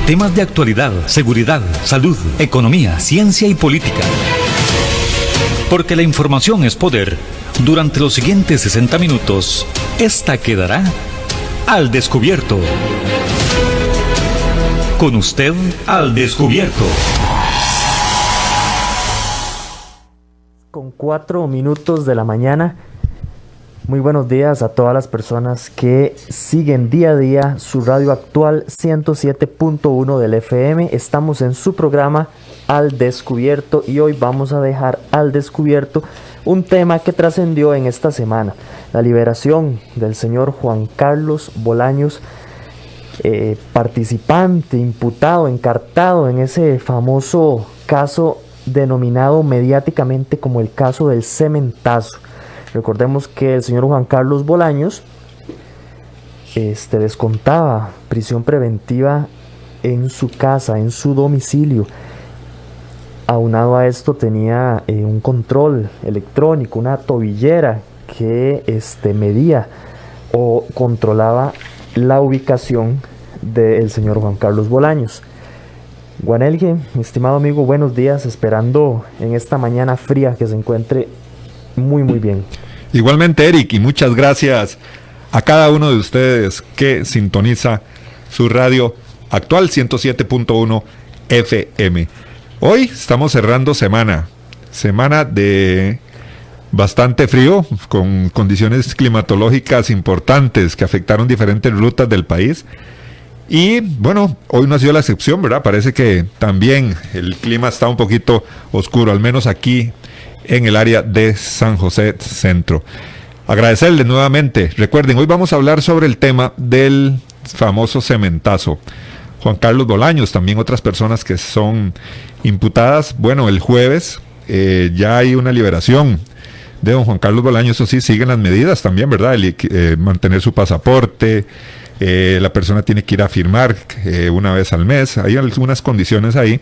Temas de actualidad, seguridad, salud, economía, ciencia y política. Porque la información es poder. Durante los siguientes 60 minutos, esta quedará al descubierto. Con usted al descubierto. Con 4 minutos de la mañana. Muy buenos días a todas las personas que siguen día a día su radio actual 107.1 del FM. Estamos en su programa Al Descubierto y hoy vamos a dejar al descubierto un tema que trascendió en esta semana. La liberación del señor Juan Carlos Bolaños, participante, imputado, encartado en ese famoso caso denominado mediáticamente como el caso del cementazo. Recordemos que el señor Juan Carlos Bolaños descontaba prisión preventiva en su casa, en su domicilio. Aunado a esto tenía un control electrónico, una tobillera que medía o controlaba la ubicación del señor Juan Carlos Bolaños. Guanelgue, mi estimado amigo, buenos días, esperando en esta mañana fría que se encuentre muy bien. Igualmente, Eric, y muchas gracias a cada uno de ustedes que sintoniza su radio actual 107.1 FM. Hoy estamos cerrando semana de bastante frío, con condiciones climatológicas importantes que afectaron diferentes rutas del país. Y bueno, hoy no ha sido la excepción, ¿verdad? Parece que también el clima está un poquito oscuro, al menos aquí en el área de San José Centro. Agradecerles nuevamente. Recuerden, hoy vamos a hablar sobre el tema del famoso cementazo. Juan Carlos Bolaños, también otras personas que son imputadas. Bueno, el jueves ya hay una liberación de don Juan Carlos Bolaños. Eso sí, siguen las medidas también, ¿verdad? Mantener su pasaporte. La persona tiene que ir a firmar una vez al mes. Hay algunas condiciones ahí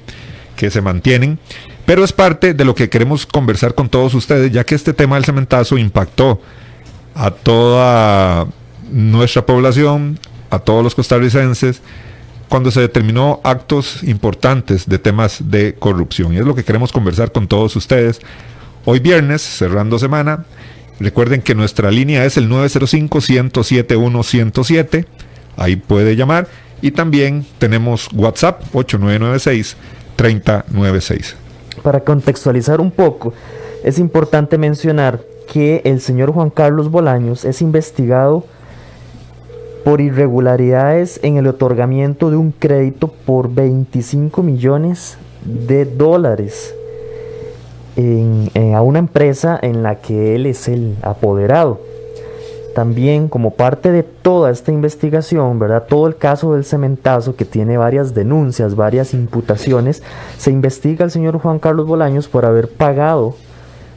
que se mantienen, pero es parte de lo que queremos conversar con todos ustedes, ya que este tema del cementazo impactó a toda nuestra población, a todos los costarricenses, cuando se determinó actos importantes de temas de corrupción, y es lo que queremos conversar con todos ustedes hoy viernes, cerrando semana. Recuerden que nuestra línea es el 905-107-107, ahí puede llamar, y también tenemos WhatsApp 8996-3096. Para contextualizar un poco, es importante mencionar que el señor Juan Carlos Bolaños es investigado por irregularidades en el otorgamiento de un crédito por $25 millones a una empresa en la que él es el apoderado. También, como parte de toda esta investigación, ¿verdad?, todo el caso del cementazo, que tiene varias denuncias, varias imputaciones, se investiga al señor Juan Carlos Bolaños por haber pagado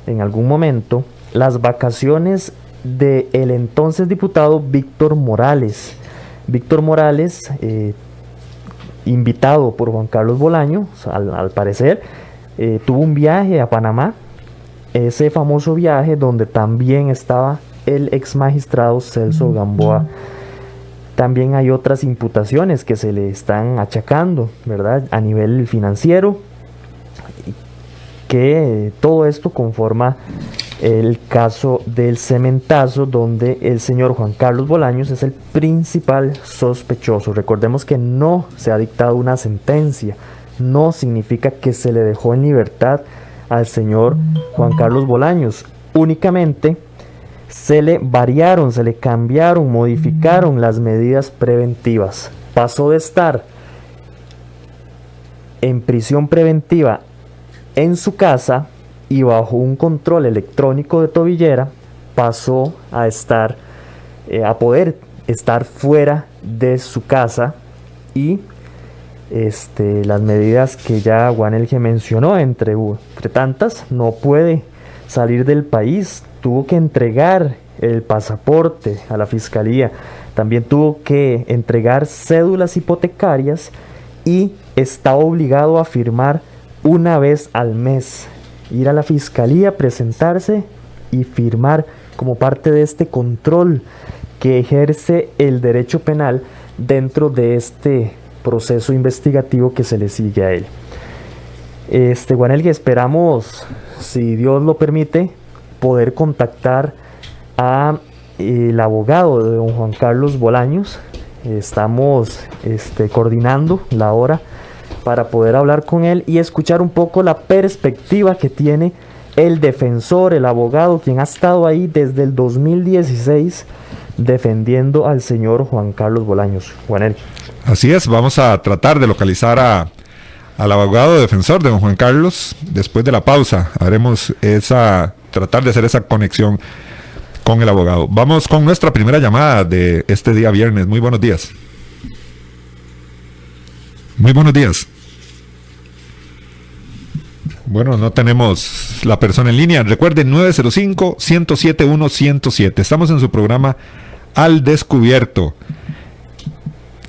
en algún momento las vacaciones del entonces diputado Víctor Morales. Víctor Morales, invitado por Juan Carlos Bolaños, al parecer, tuvo un viaje a Panamá, ese famoso viaje donde también estaba el ex magistrado Celso Gamboa. También hay otras imputaciones que se le están achacando, ¿verdad?, a nivel financiero, que todo esto conforma el caso del cementazo, donde el señor Juan Carlos Bolaños es el principal sospechoso. Recordemos que no se ha dictado una sentencia, no significa que se le dejó en libertad al señor Juan Carlos Bolaños, únicamente se le variaron, se le cambiaron, modificaron las medidas preventivas. Pasó de estar en prisión preventiva en su casa y bajo un control electrónico de tobillera, pasó a estar a poder estar fuera de su casa, y las medidas que ya Guanelge mencionó, entre tantas, no puede salir del país, tuvo que entregar el pasaporte a la fiscalía, también tuvo que entregar cédulas hipotecarias y está obligado a firmar una vez al mes, ir a la fiscalía, presentarse y firmar como parte de este control que ejerce el derecho penal dentro de este proceso investigativo que se le sigue a él. Juanelgue, esperamos, si Dios lo permite, poder contactar a el abogado de don Juan Carlos Bolaños. Estamos coordinando la hora para poder hablar con él y escuchar un poco la perspectiva que tiene el defensor, el abogado, quien ha estado ahí desde el 2016 defendiendo al señor Juan Carlos Bolaños. Juanel. Así es, vamos a tratar de localizar al abogado defensor de don Juan Carlos después de la pausa. Haremos tratar de hacer esa conexión con el abogado. Vamos con nuestra primera llamada de este día viernes. Muy buenos días. Muy buenos días. Bueno, no tenemos la persona en línea. Recuerden, 905-107-107. Estamos en su programa Al Descubierto.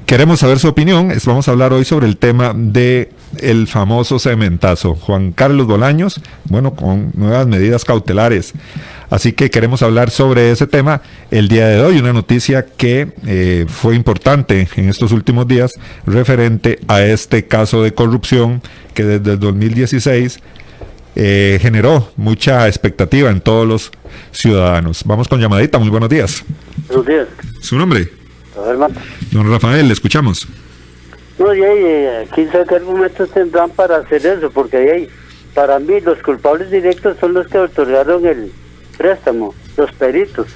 Queremos saber su opinión. Vamos a hablar hoy sobre el tema de el famoso cementazo. Juan Carlos Bolaños, bueno, con nuevas medidas cautelares. Así que queremos hablar sobre ese tema el día de hoy. Una noticia que fue importante en estos últimos días referente a este caso de corrupción que desde el 2016 generó mucha expectativa en todos los ciudadanos. Vamos con llamadita. Muy buenos días. Buenos días. ¿Su nombre? Rafael Mata. Don Rafael, le escuchamos. No, y aquí sé qué argumentos tendrán para hacer eso, porque ahí, para mí, los culpables directos son los que otorgaron el préstamo, los peritos.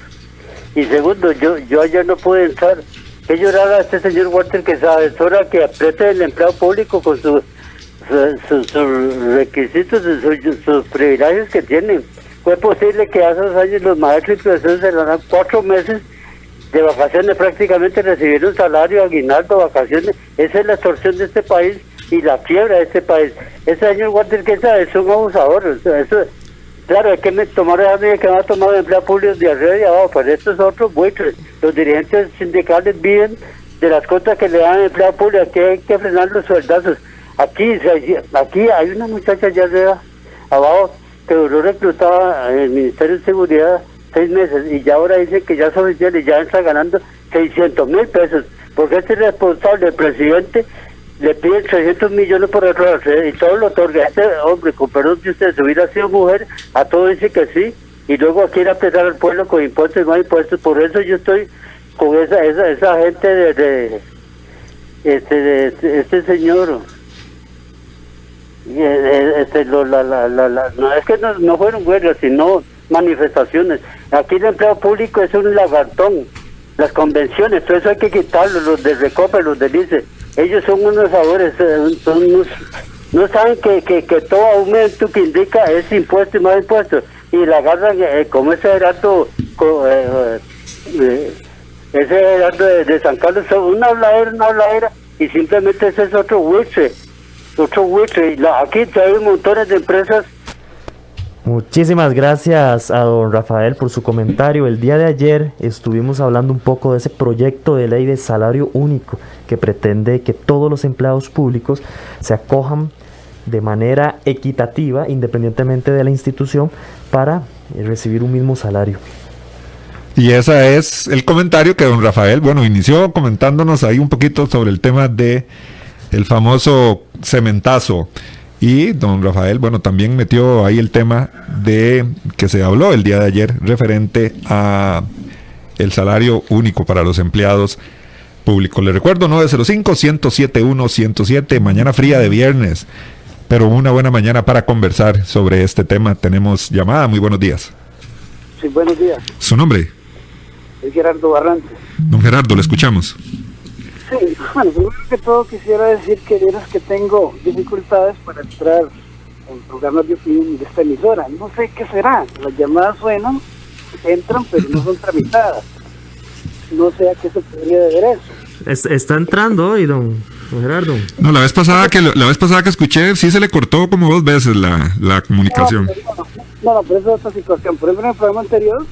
Y segundo, yo ayer no pude entrar. Que llorar a este señor Walter, que sabe, es hora que apriete el empleado público con sus requisitos, sus privilegios que tienen. Fue posible que hace 2 años los maestros y profesores se dan 4 meses de vacaciones, prácticamente recibieron salario, aguinaldo, vacaciones. Esa es la extorsión de este país y la quiebra de este país. Ese señor Walter, que sabe, es un abusador. Eso, claro, es que me tomaron a mí que me ha tomado empleados públicos de arriba y de abajo, pero estos otros buitres. Los dirigentes sindicales viven de las cuotas que le dan al empleado público. Aquí hay que frenar los sueldazos. Aquí hay una muchacha allá arriba, abajo, que duró reclutada en el Ministerio de Seguridad 6 meses y ya ahora dicen que ya es oficial y ya está ganando 600,000 pesos, porque este responsable, el presidente, le pide 300 millones por error y todo lo otorga. Este hombre, con perdón si usted hubiera sido mujer, a todo dice que sí, y luego quiere apretar al pueblo con impuestos y más impuestos. Por eso yo estoy con esa gente de este señor. No es que no fueron huelgas, sino manifestaciones. Aquí el empleo público es un lagartón. Las convenciones, todo eso hay que quitarlo. Los de Recope, los del ICE, ellos son unos sabores, no saben que todo aumento que indica es impuesto y más impuestos, y la agarran como ese Gerardo de San Carlos, una habladera, y simplemente ese es otro buitre. Aquí hay montones de empresas. Muchísimas gracias a don Rafael por su comentario. El día de ayer estuvimos hablando un poco de ese proyecto de ley de salario único que pretende que todos los empleados públicos se acojan de manera equitativa, independientemente de la institución, para recibir un mismo salario. Y ese es el comentario que don Rafael, inició comentándonos ahí un poquito sobre el tema de el famoso cementazo. Y don Rafael, también metió ahí el tema de que se habló el día de ayer referente a el salario único para los empleados públicos. Les recuerdo, 905-107-107, mañana fría de viernes, pero una buena mañana para conversar sobre este tema. Tenemos llamada. Muy buenos días. Sí, buenos días. ¿Su nombre? Es Gerardo Barrantes. Don Gerardo, le escuchamos. Sí, primero que todo quisiera decir que tengo dificultades para entrar en programas de opinión de esta emisora. No sé qué será. Las llamadas suenan, entran, pero no son tramitadas. No sé a qué se podría deber eso. Está entrando hoy, don Gerardo. No, la vez pasada que escuché, sí se le cortó como 2 veces la comunicación. No, pero eso es otra situación. Por ejemplo, en el programa anterior,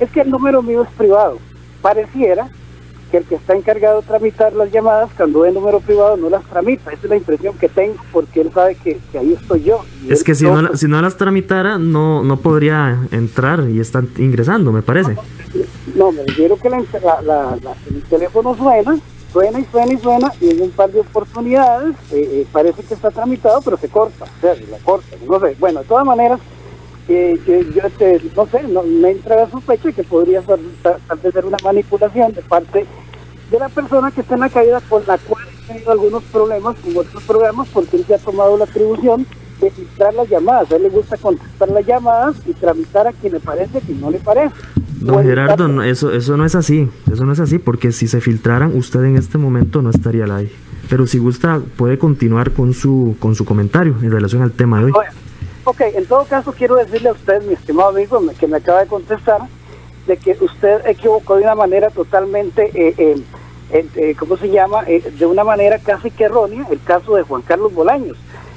es que el número mío es privado. Pareciera que el que está encargado de tramitar las llamadas, cuando ve el número privado, no las tramita. Esa es la impresión que tengo, porque él sabe que ahí estoy yo. Es que si no las tramitara, no podría entrar y están ingresando, me parece. No, me refiero que el teléfono suena, suena y suena y suena, y en un par de oportunidades parece que está tramitado, pero se corta, o sea, se la corta, no sé. Bueno, de todas maneras, no sé, me entra la sospecha que podría tal vez ser una manipulación de parte de la persona que está en la caída, con la cual ha tenido algunos problemas con otros programas, porque él se ha tomado la atribución de filtrar las llamadas. A él le gusta contestar las llamadas y tramitar a quien le parece, a quien no le parece. Don Gerardo, no, eso no es así, porque si se filtraran, usted en este momento no estaría al aire. Pero si gusta, puede continuar con su comentario en relación al tema de hoy. Ok, en todo caso quiero decirle a usted, mi estimado amigo, que me acaba de contestar, de que usted equivocó de una manera totalmente, ¿cómo se llama? De una manera casi que errónea, el caso de Juan Carlos Bolaños.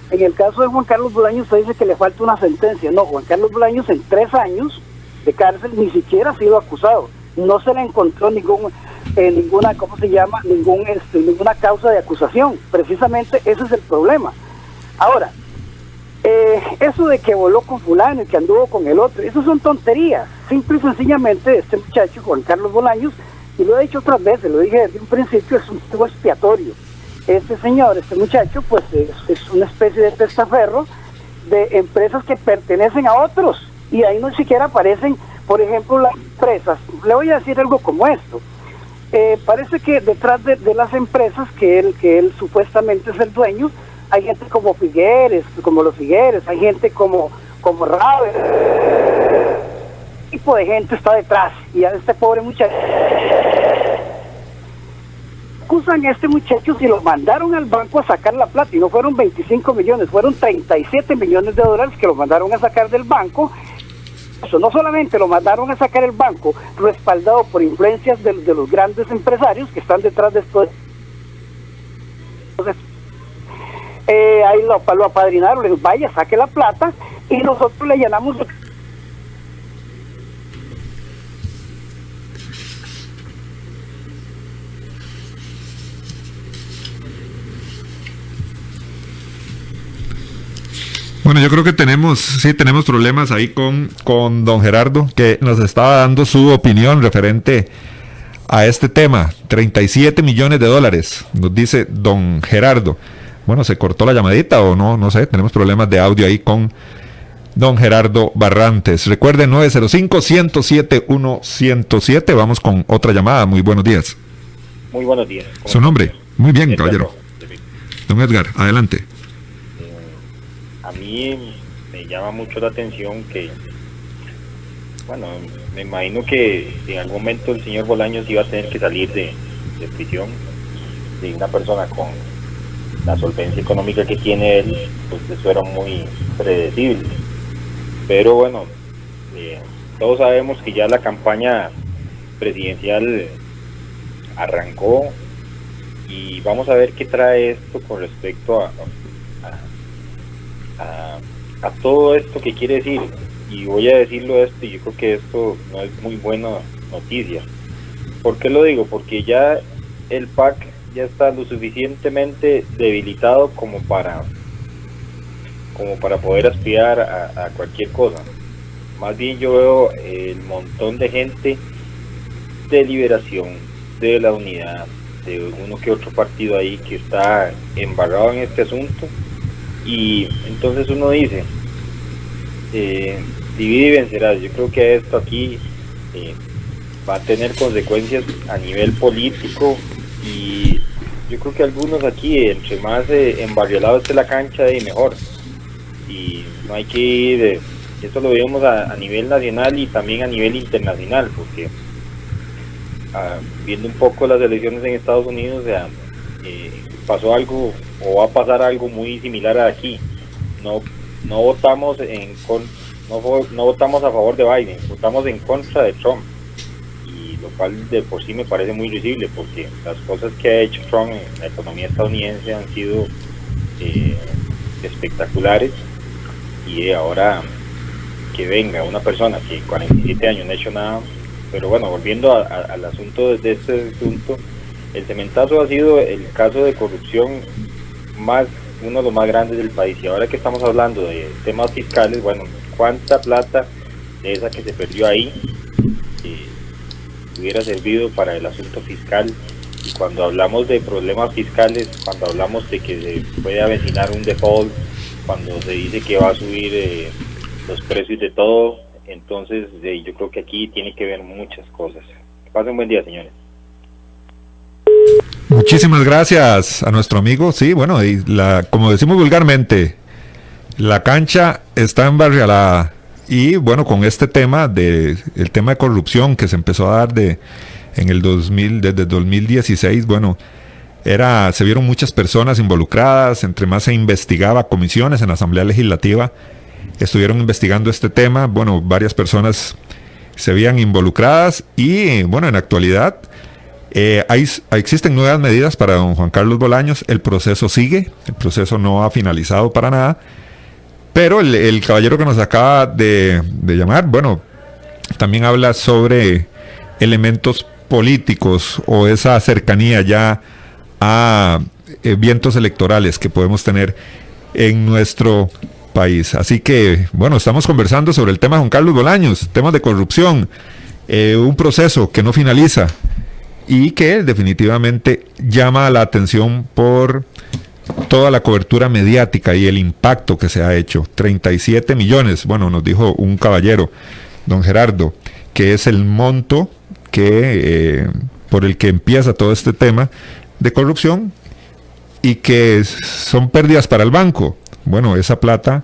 En el caso de Juan Carlos Bolaños, usted dice que le falta una sentencia. No, Juan Carlos Bolaños en 3 años de cárcel ni siquiera ha sido acusado. No se le encontró ninguna, ¿cómo se llama? Ninguna causa de acusación. Precisamente ese es el problema. Ahora, eso de que voló con fulano y que anduvo con el otro, eso son tonterías. Simple y sencillamente este muchacho, Juan Carlos Bolaños, y lo he dicho otras veces, lo dije desde un principio, es un tipo expiatorio. Este muchacho, pues es una especie de testaferro de empresas que pertenecen a otros, y ahí no siquiera aparecen, por ejemplo, las empresas. Le voy a decir algo como esto. Parece que detrás de las empresas que él supuestamente es el dueño, hay gente como Figueres, como los Figueres, hay gente como Rabe, tipo de gente está detrás, y a este pobre muchacho acusan a este muchacho si lo mandaron al banco a sacar la plata, y no fueron 25 millones, fueron 37 millones de dólares que lo mandaron a sacar del banco. Eso no solamente lo mandaron a sacar el banco, respaldado por influencias de los grandes empresarios que están detrás de esto. Entonces, ahí lo apadrinaron, le dijo, vaya, saque la plata, y nosotros le llenamos. Bueno, yo creo que tenemos problemas ahí con don Gerardo, que nos estaba dando su opinión referente a este tema. 37 millones de dólares, nos dice don Gerardo. Bueno, ¿se cortó la llamadita o no? No sé, tenemos problemas de audio ahí con don Gerardo Barrantes. Recuerden, 905-107-107. Vamos con otra llamada. Muy buenos días. Muy buenos días. ¿Su nombre? Muy bien, caballero. Don Edgar, adelante. A mí me llama mucho la atención que, bueno, me imagino que en algún momento el señor Bolaños iba a tener que salir de prisión. De una persona con la solvencia económica que tiene él, pues eso era muy predecible. Pero bueno, todos sabemos que ya la campaña presidencial arrancó, y vamos a ver qué trae esto con respecto a todo esto que quiere decir. Y voy a decirlo esto, y yo creo que esto no es muy buena noticia. ¿Por qué lo digo? Porque ya el PAC ya está lo suficientemente debilitado como para poder aspirar a cualquier cosa. Más bien yo veo el montón de gente de Liberación, de la Unidad, de uno que otro partido ahí que está embarrado en este asunto, y entonces uno dice, divide y vencerás. Yo creo que esto aquí va a tener consecuencias a nivel político, y yo creo que algunos aquí, entre más embarriolado esté la cancha, y mejor. Y no hay que ir, esto lo vemos a nivel nacional y también a nivel internacional, porque viendo un poco las elecciones en Estados Unidos, pasó algo, o va a pasar algo muy similar a aquí. No votamos no votamos a favor de Biden, votamos en contra de Trump, y lo cual de por sí me parece muy risible, porque las cosas que ha hecho Trump en la economía estadounidense han sido espectaculares, y ahora que venga una persona que en 47 años no ha hecho nada. Pero bueno, volviendo al asunto de este asunto, el cementazo ha sido el caso de corrupción uno de los más grandes del país. Y ahora que estamos hablando de temas fiscales, bueno, ¿cuánta plata de esa que se perdió ahí hubiera servido para el asunto fiscal Y cuando hablamos de problemas fiscales, cuando hablamos de que se puede avecinar un default, cuando se dice que va a subir los precios de todo, entonces yo creo que aquí tiene que ver muchas cosas. Que pasen un buen día, señores. Muchísimas gracias a nuestro amigo. Sí, bueno, y como decimos vulgarmente, la cancha está embarrialada. Y bueno, con este tema el tema de corrupción que se empezó a dar desde 2016, bueno, se vieron muchas personas involucradas. Entre más se investigaba, comisiones en la Asamblea Legislativa estuvieron investigando este tema. Bueno, varias personas se veían involucradas y bueno, en la actualidad existen nuevas medidas para don Juan Carlos Bolaños. El proceso sigue, el proceso no ha finalizado para nada, pero el caballero que nos acaba de llamar, bueno, también habla sobre elementos políticos o esa cercanía ya a vientos electorales que podemos tener en nuestro país. Así que, bueno, estamos conversando sobre el tema de Juan Carlos Bolaños, temas de corrupción, un proceso que no finaliza y que definitivamente llama la atención por toda la cobertura mediática y el impacto que se ha hecho. 37 millones, bueno, nos dijo un caballero, don Gerardo, que es el monto por el que empieza todo este tema de corrupción y que son pérdidas para el banco. Bueno, esa plata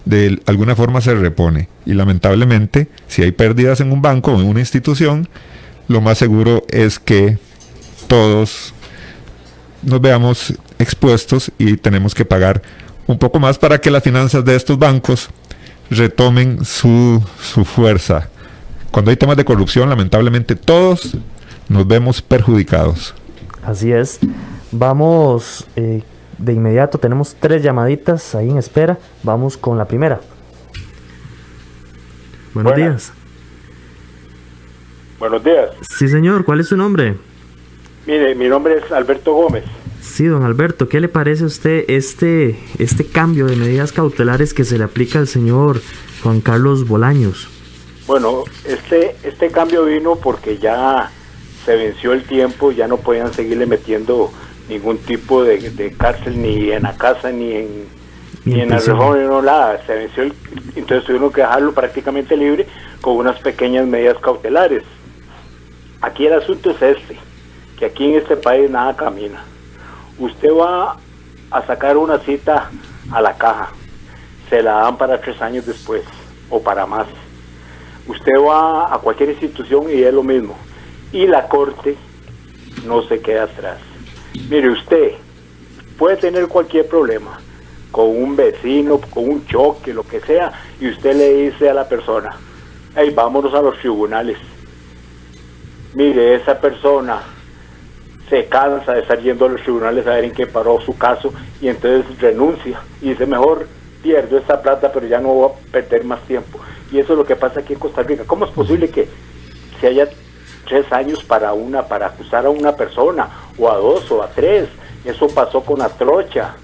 de alguna forma se repone y lamentablemente si hay pérdidas en un banco o en una institución, lo más seguro es que todos nos veamos expuestos y tenemos que pagar un poco más para que las finanzas de estos bancos retomen su fuerza. Cuando hay temas de corrupción, lamentablemente todos nos vemos perjudicados. Así es. Vamos de inmediato, tenemos 3 llamaditas ahí en espera. Vamos con la primera. Buenos días. Buenos días. Sí, señor, ¿cuál es su nombre? Mire, mi nombre es Alberto Gómez. Sí, don Alberto, ¿qué le parece a usted este cambio de medidas cautelares que se le aplica al señor Juan Carlos Bolaños? Bueno, este cambio vino porque ya se venció el tiempo, ya no podían seguirle metiendo ningún tipo de cárcel ni en la casa ni en la reforma ni nada. Se venció entonces tuvieron que dejarlo prácticamente libre con unas pequeñas medidas cautelares. Aquí el asunto es que aquí en este país nada camina. Usted va a sacar una cita a la caja, se la dan para 3 años después o para más. Usted va a cualquier institución y es lo mismo. Y la corte no se queda atrás. Mire, usted puede tener cualquier problema con un vecino, con un choque, lo que sea, y usted le dice a la persona, hey, vámonos a los tribunales. Mire, esa persona se cansa de estar yendo a los tribunales a ver en qué paró su caso y entonces renuncia y dice, mejor pierdo esta plata pero ya no voy a perder más tiempo. Y eso es lo que pasa aquí en Costa Rica. ¿Cómo es posible que se haya 3 años para acusar a una persona, o a 2 o a 3? Eso pasó con la trocha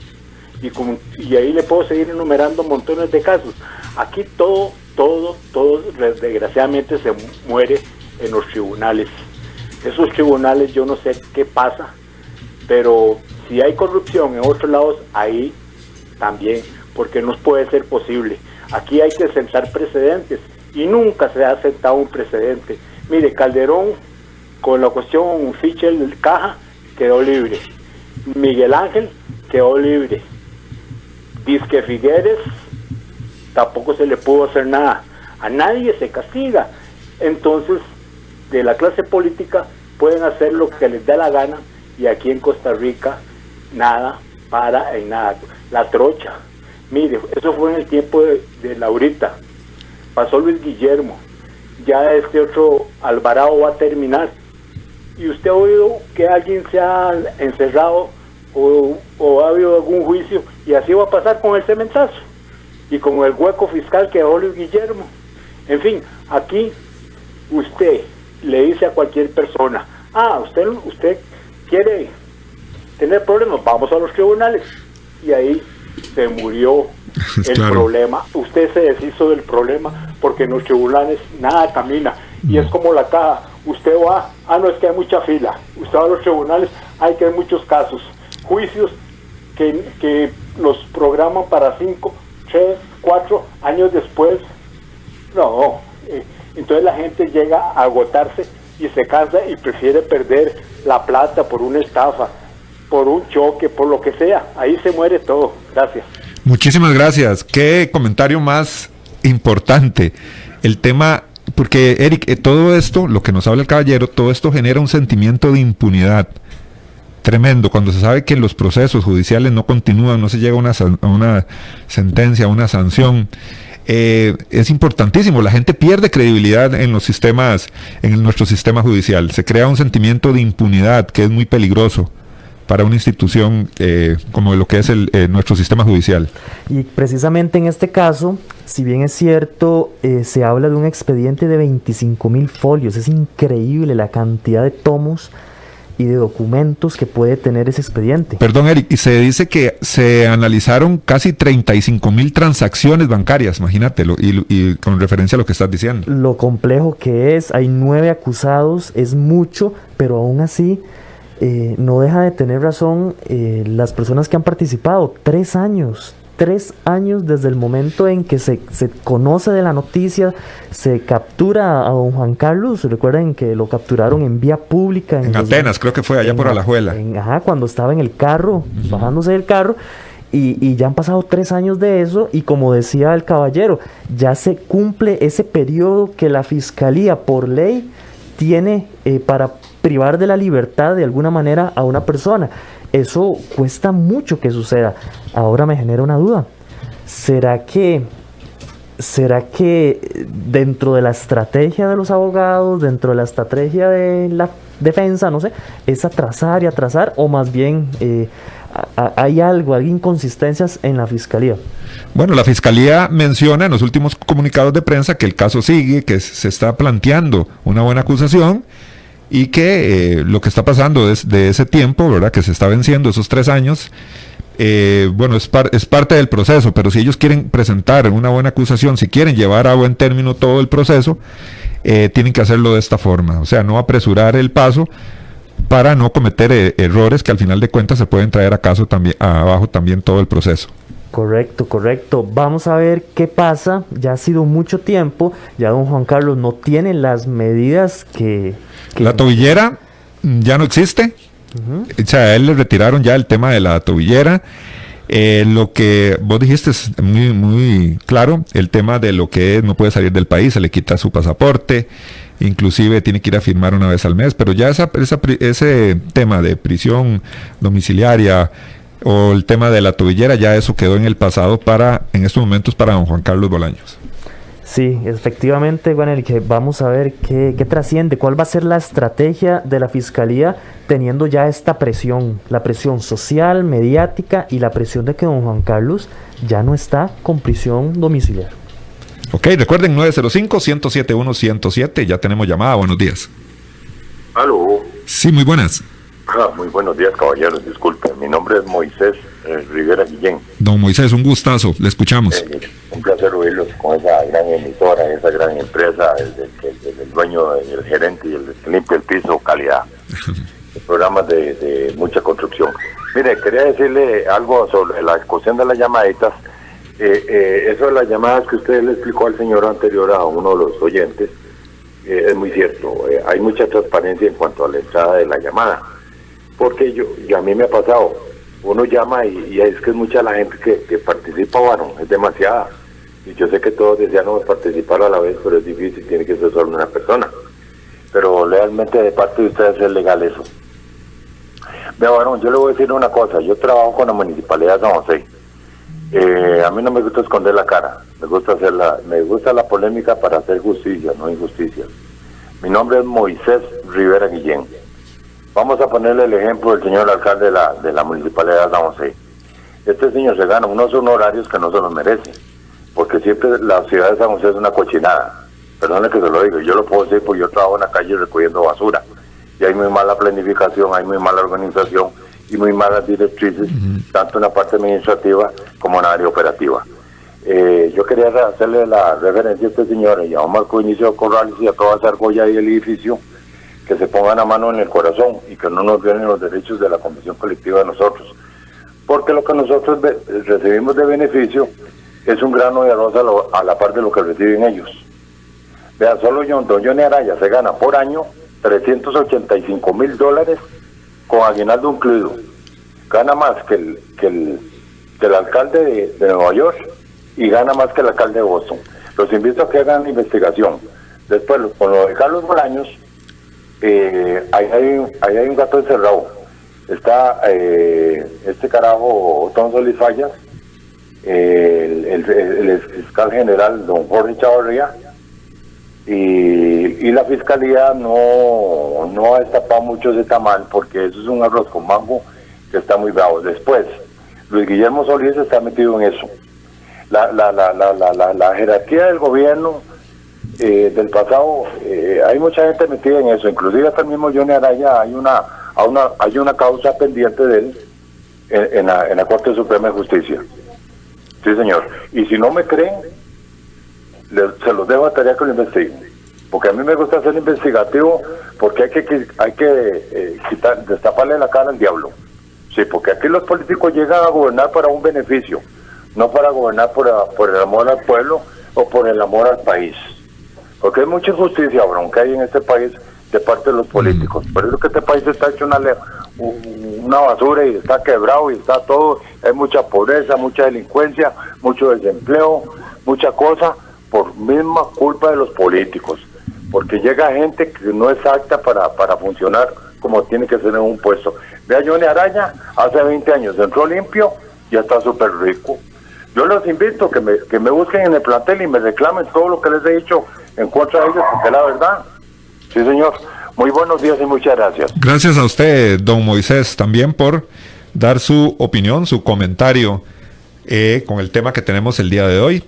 y ahí le puedo seguir enumerando montones de casos. Aquí todo desgraciadamente se muere en los tribunales. Esos tribunales yo no sé qué pasa, pero si hay corrupción en otros lados, ahí también, porque no puede ser posible. Aquí hay que sentar precedentes y nunca se ha sentado un precedente. Mire, Calderón con la cuestión Fichel Caja quedó libre, Miguel Ángel quedó libre, Disque Figueres tampoco se le pudo hacer nada, a nadie se castiga. Entonces de la clase política pueden hacer lo que les dé la gana y aquí en Costa Rica nada para en nada. La trocha, mire, eso fue en el tiempo de Laurita, pasó Luis Guillermo, ya este otro Alvarado va a terminar y usted ha oído que alguien se ha encerrado o ha habido algún juicio, y así va a pasar con el cementazo y con el hueco fiscal que dejó Luis Guillermo. En fin, aquí usted le dice a cualquier persona, usted quiere tener problemas, vamos a los tribunales, y ahí se murió el problema. Usted se deshizo del problema porque en los tribunales nada camina, y es como la caja, usted va, no, es que hay mucha fila, usted va a los tribunales, hay que hay muchos casos, juicios que los programan para 5, 3, 4 años después. No, entonces la gente llega a agotarse y se cansa y prefiere perder la plata por una estafa, por un choque, por lo que sea. Ahí se muere todo. Gracias. Muchísimas gracias. Qué comentario más importante. El tema, porque Eric, todo esto, lo que nos habla el caballero, todo esto genera un sentimiento de impunidad tremendo, cuando se sabe que los procesos judiciales no continúan, no se llega a una sentencia, a una sanción. Es importantísimo, la gente pierde credibilidad en los sistemas, en nuestro sistema judicial, se crea un sentimiento de impunidad que es muy peligroso para una institución como lo que es nuestro sistema judicial. Y precisamente en este caso, si bien es cierto, se habla de un expediente de 25.000 folios, es increíble la cantidad de tomos y de documentos que puede tener ese expediente. Perdón, Eric, y se dice que se analizaron casi 35.000 transacciones bancarias, imagínatelo, y con referencia a lo que estás diciendo. Lo complejo que es, hay 9 acusados, es mucho, pero aún así no deja de tener razón las personas que han participado. 3 años desde el momento en que se conoce de la noticia, se captura a don Juan Carlos. Recuerden que lo capturaron en vía pública. En Atenas, creo que fue, allá por Alajuela. Cuando estaba en el carro, bajándose del carro, y ya han pasado 3 años de eso, y como decía el caballero, ya se cumple ese periodo que la Fiscalía, por ley, tiene para privar de la libertad de alguna manera a una persona. Eso cuesta mucho que suceda. Ahora me genera una duda. ¿Será que dentro de la estrategia de los abogados, dentro de la estrategia de la defensa, no sé, es atrasar y atrasar, o más bien hay inconsistencias en la Fiscalía? Bueno, la Fiscalía menciona en los últimos comunicados de prensa que el caso sigue, que se está planteando una buena acusación, y que lo que está pasando desde ese tiempo, ¿verdad?, que se está venciendo esos 3 años, bueno, es parte del proceso, pero si ellos quieren presentar una buena acusación, si quieren llevar a buen término todo el proceso, tienen que hacerlo de esta forma, o sea, no apresurar el paso para no cometer errores que al final de cuentas se pueden traer abajo también todo el proceso. Correcto. Vamos a ver qué pasa. Ya ha sido mucho tiempo, ya don Juan Carlos no tiene las medidas que... La tobillera ya no existe. O sea, a él le retiraron ya el tema de la tobillera. Lo que vos dijiste es muy, muy claro, el tema de lo que es, no puede salir del país, se le quita su pasaporte, inclusive tiene que ir a firmar una vez al mes, pero ya ese tema de prisión domiciliaria o el tema de la tobillera, ya eso quedó en el pasado en estos momentos para don Juan Carlos Bolaños. Sí, efectivamente, bueno, que vamos a ver qué trasciende, cuál va a ser la estrategia de la Fiscalía teniendo ya esta presión, la presión social, mediática y la presión de que don Juan Carlos ya no está con prisión domiciliaria. Ok, recuerden 905-107-107, ya tenemos llamada, buenos días. Aló. Sí, muy buenas. Muy buenos días, caballeros, disculpen, mi nombre es Moisés Rivera Guillén. Don Moisés, un gustazo, le escuchamos. Un placer oírlos con esa gran emisora, esa gran empresa, el dueño, el gerente y el que limpia el piso, calidad. Programas de mucha construcción. Mire, quería decirle algo sobre la cuestión de las llamaditas. Eso de las llamadas que usted le explicó al señor anterior, a uno de los oyentes, es muy cierto. Hay mucha transparencia en cuanto a la entrada de la llamada. Porque a mí me ha pasado, uno llama y es que es mucha la gente que participa, bueno, es demasiada. Y yo sé que todos deseamos participar a la vez, pero es difícil, tiene que ser solo una persona. Pero realmente de parte de ustedes es legal eso. Vea, bueno, yo le voy a decir una cosa, yo trabajo con la Municipalidad de San José. A mí no me gusta esconder la cara, me gusta la polémica para hacer justicia, no injusticia. Mi nombre es Moisés Rivera Guillén. Vamos a ponerle el ejemplo del señor alcalde de la Municipalidad de San José. Este señor se gana unos honorarios que no se los merece, porque siempre la ciudad de San José es una cochinada. Perdone que se lo digo, yo lo puedo decir porque yo trabajo en la calle recogiendo basura. Y hay muy mala planificación, hay muy mala organización y muy malas directrices, tanto en la parte administrativa como en la área operativa. Yo quería hacerle la referencia a este señor, y a Omar Coinicio Corrales y a toda esa argolla y el edificio, que se pongan a mano en el corazón y que no nos violen los derechos de la convención colectiva de nosotros. Porque lo que nosotros recibimos de beneficio es un grano de arroz a la par de lo que reciben ellos. Vea, solo don Johnny Araya se gana por año $385,000 con aguinaldo incluido. Gana más que el alcalde de Nueva York y gana más que el alcalde de Boston. Los invito a que hagan la investigación. Después, con lo de Carlos Bolaños, ahí hay un gato encerrado. Está este carajo, Tom Solís Fallas, el fiscal general, don Jorge Chavarría, y la fiscalía no ha destapado mucho ese tamal, porque eso es un arroz con mango que está muy bravo. Después, Luis Guillermo Solís está metido en eso. La jerarquía del gobierno del pasado, hay mucha gente metida en eso, inclusive hasta el mismo Johnny Araya. Hay una causa pendiente de él en la Corte Suprema de Justicia. Sí, señor. Y si no me creen, se los dejo a tarea que lo investiguen, porque a mí me gusta ser investigativo, porque hay que destaparle la cara al diablo. Sí, porque aquí los políticos llegan a gobernar para un beneficio, no para gobernar por el amor al pueblo o por el amor al país. Porque hay mucha injusticia, bronca, hay en este país de parte de los políticos. Por eso que este país está hecho una basura y está quebrado y está todo. Hay mucha pobreza, mucha delincuencia, mucho desempleo, mucha cosa, por misma culpa de los políticos. Porque llega gente que no es apta para funcionar como tiene que ser en un puesto. Vea, Johnny Araya, hace 20 años entró limpio y ya está súper rico. Yo los invito que me busquen en el plantel y me reclamen todo lo que les he dicho en contra de ellos, porque es la verdad. Sí, señor. Muy buenos días y muchas gracias. Gracias a usted, don Moisés, también por dar su opinión, su comentario con el tema que tenemos el día de hoy.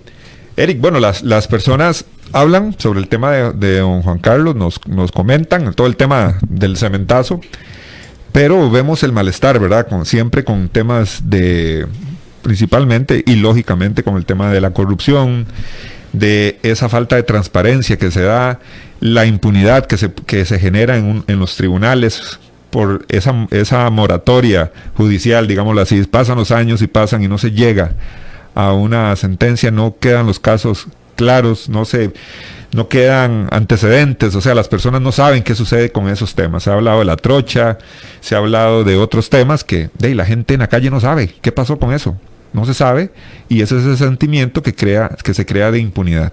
Eric, bueno, las personas hablan sobre el tema de don Juan Carlos, nos comentan todo el tema del cementazo, pero vemos el malestar, ¿verdad? Siempre con temas principalmente y lógicamente con el tema de la corrupción, de esa falta de transparencia que se da, la impunidad que se genera en los tribunales por esa moratoria judicial, digámoslo así. Pasan los años y pasan y no se llega a una sentencia, no quedan los casos claros, no quedan antecedentes, o sea, las personas no saben qué sucede con esos temas. Se ha hablado de la trocha, se ha hablado de otros temas que la gente en la calle no sabe qué pasó con eso, no se sabe, y ese es el sentimiento que se crea de impunidad.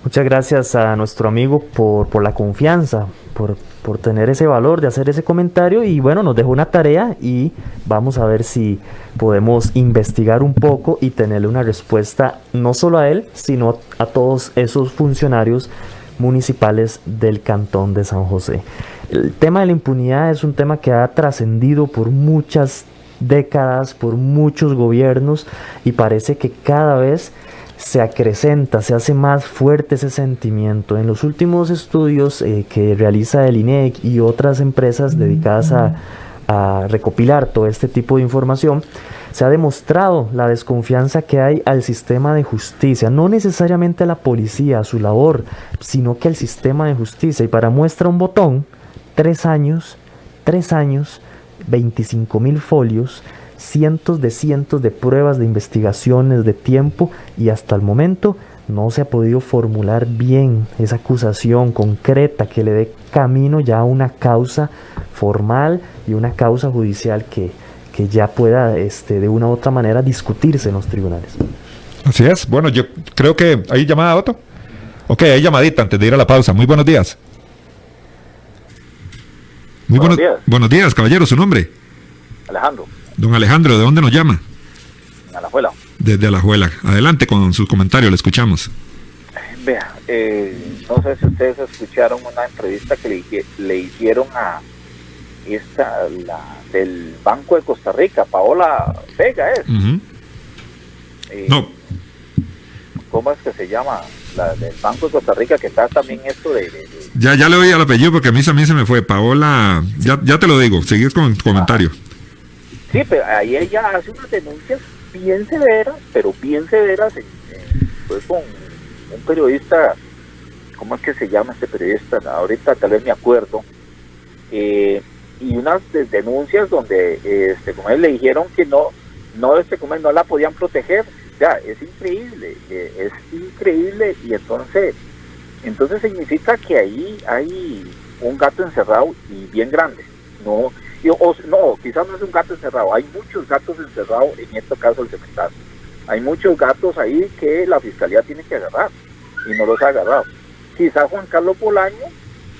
Muchas gracias a nuestro amigo por la confianza, por tener ese valor de hacer ese comentario, y bueno, nos dejó una tarea y vamos a ver si podemos investigar un poco y tenerle una respuesta no solo a él, sino a todos esos funcionarios municipales del Cantón de San José. El tema de la impunidad es un tema que ha trascendido por muchas décadas, por muchos gobiernos, y parece que cada vez se acrecenta, se hace más fuerte ese sentimiento. En los últimos estudios que realiza el INEC y otras empresas dedicadas a recopilar todo este tipo de información, se ha demostrado la desconfianza que hay al sistema de justicia, no necesariamente a la policía, a su labor, sino que al sistema de justicia. Y para muestra un botón, 3 años, 25,000 folios, cientos de pruebas, de investigaciones, de tiempo, y hasta el momento no se ha podido formular bien esa acusación concreta que le dé camino ya a una causa formal y una causa judicial que ya pueda de una u otra manera discutirse en los tribunales. Así es. Bueno, yo creo que hay llamada, Otto. Ok, hay llamadita antes de ir a la pausa. Muy buenos días. Buenos días, caballero. ¿Su nombre? Alejandro. Don Alejandro, ¿de dónde nos llama? Alajuela. Desde Alajuela. Adelante con su comentario, le escuchamos. Vea, no sé si ustedes escucharon una entrevista que le hicieron a la del Banco de Costa Rica, Paola Vega es. Uh-huh. No. ¿Cómo es que se llama? La del Banco de Costa Rica, que está también esto de... Ya le oí el apellido porque a mí se me fue. Paola, ya te lo digo, seguís con el comentario. Sí, pero ahí ella hace unas denuncias bien severas, pues con un periodista, ¿cómo es que se llama este periodista? Ahorita tal vez me acuerdo, y unas denuncias donde como él le dijeron que no la podían proteger. O sea, es increíble, y entonces significa que ahí hay un gato encerrado y bien grande. No, quizás no es un gato encerrado, hay muchos gatos encerrados en este caso del cementazo. Hay muchos gatos ahí que la fiscalía tiene que agarrar y no los ha agarrado. Quizás Juan Carlos Bolaño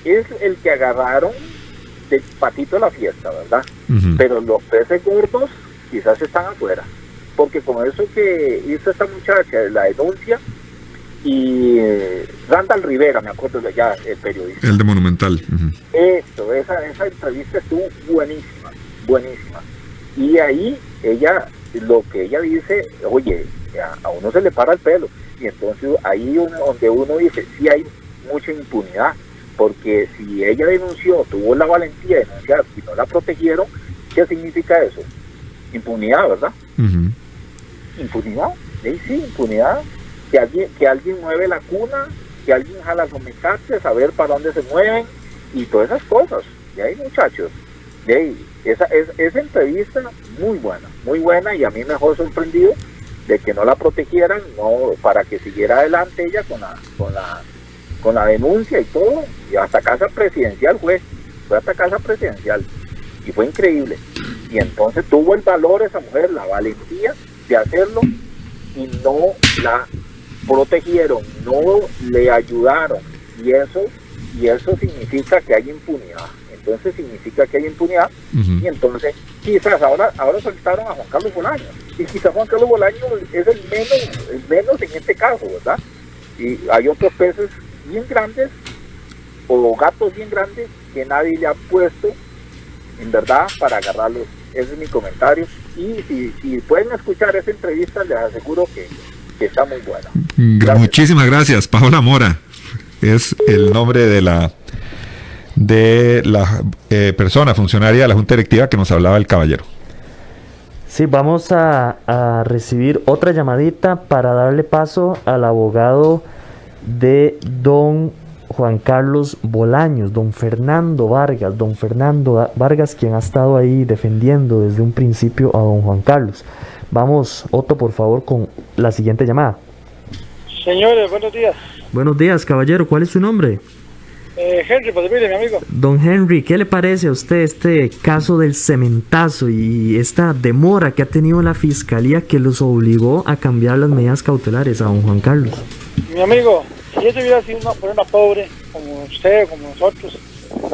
es el que agarraron de patito de la fiesta, ¿verdad? Uh-huh. Pero los peces gordos quizás están afuera, porque con eso que hizo esta muchacha, la denuncia, y Randall Rivera, me acuerdo de allá, el periodista. El de Monumental. Uh-huh. Esa entrevista estuvo buenísima. Y ahí lo que ella dice, oye, a uno se le para el pelo. Y entonces ahí donde uno dice, sí hay mucha impunidad, porque si ella denunció, tuvo la valentía de denunciar y no la protegieron, ¿qué significa eso? Impunidad, ¿verdad? Uh-huh. Impunidad, sí, impunidad. Que alguien mueve la cuna, que alguien jala los mecates, a ver para dónde se mueven y todas esas cosas. Y ahí, muchachos, esa entrevista muy buena, y a mí me dejó sorprendido de que no la protegieran, no, para que siguiera adelante ella con la denuncia y todo, y hasta casa presidencial fue hasta casa presidencial, y fue increíble. Y entonces tuvo el valor esa mujer, la valentía de hacerlo, y no la protegieron, no le ayudaron, y eso significa que hay impunidad. Entonces significa que hay impunidad. Uh-huh. Y entonces quizás ahora soltaron a Juan Carlos Bolaño, y quizás Juan Carlos Bolaño es el menos en este caso, ¿verdad? Y hay otros peces bien grandes o gatos bien grandes que nadie le ha puesto en verdad para agarrarlos. Ese es mi comentario, y si pueden escuchar esa entrevista, les aseguro que está muy buena. Gracias. Muchísimas gracias. Paola Mora es el nombre de la persona funcionaria de la Junta Directiva que nos hablaba el caballero. Sí, vamos a recibir otra llamadita para darle paso al abogado de don Juan Carlos Bolaños, don Fernando Vargas, quien ha estado ahí defendiendo desde un principio a don Juan Carlos. Vamos, Otto, por favor, con la siguiente llamada. Señores, buenos días. Buenos días, caballero. ¿Cuál es su nombre? Henry, pues mire, mi amigo. Don Henry, ¿qué le parece a usted este caso del cementazo y esta demora que ha tenido la fiscalía que los obligó a cambiar las medidas cautelares a don Juan Carlos? Mi amigo, si eso hubiera sido una persona pobre, como usted, como nosotros,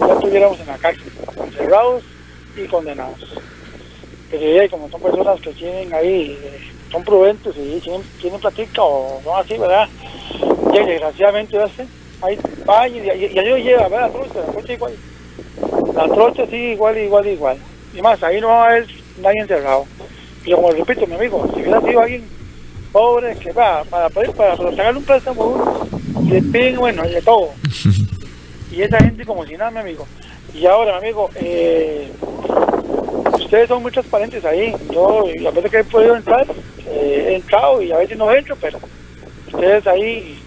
ya estuviéramos en la cárcel, encerrados y condenados. Pero como son personas que tienen ahí, son prudentes y tienen platica o son así, ¿verdad? Y desgraciadamente ahí va y lo lleva, ¿verdad? La trocha igual. La trocha sí, igual. Y más, ahí no va a haber nadie encerrado. Y como repito, mi amigo, si hubiera sido alguien pobre que va para sacarle un préstamo a uno, le piden, bueno, de todo. Y esa gente como si nada, mi amigo. Y ahora, mi amigo, ustedes son muy transparentes ahí. Yo, a veces que he podido entrar, he entrado y a veces no entro, pero ustedes ahí,